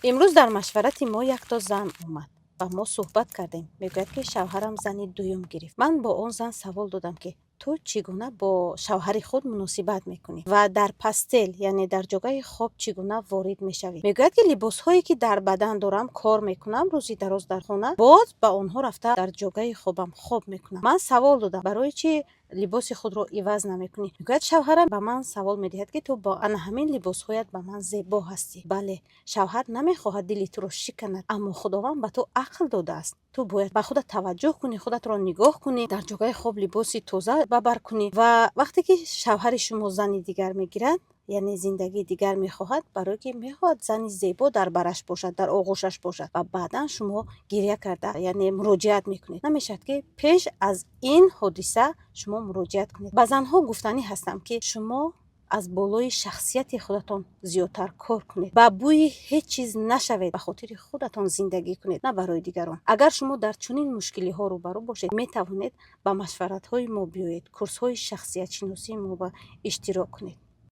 امروز در مشورت ما یک تا زن اومد و ما صحبت کردیم. میگوید که شوهرم زنی دوم گرفت. من با اون زن سوال دادم که تو چگونه با شوهر خود مناسبت میکنی و در پستل یعنی در جای خواب چگونه وارد میشوی؟ میگوید که لباس هایی که در بدن دارم کار میکنم روزی دراز در خانه باز با اونها رفته در جای خوابم خواب میکنم. من سوال دادم برای چی لباس خود رو عوض نمیکنی؟ میگوید شوهرم به من سوال میدهد که تو با همین لباس هایت به من زیبا هستی. بله، شوهر نمیخواهد دل تو رو شکند، اما خداوند به تو عقل داده است. تو باید به خودت توجه کنی، خودت را نگاه کنی، در جای خواب لباس تازه ببر کنی. و وقتی که شوهر شما زنی دیگر میگیرد یعنی زندگی دیگر میخواهد، برای که میخواهد زنی زیبا در برش باشد، در آغوشش باشد و بعدا شما گریه کرده یعنی مراجعت میکنید. نمیشد که پیش از این حادثه شما مراجعت کنید. به زنها گفتنی هستم که شما از بالای شخصیت خودتان زیادتر کار کنید. با بوی هیچ چیز نشوید. به خاطر خودتان زندگی کنید، نه برای دیگران. اگر شما در چنین مشکلی ها روبرو باشید، می توانید با مشورت های ما بیایید، کورس های شخصیت شناسی ما با اشتراک کنید.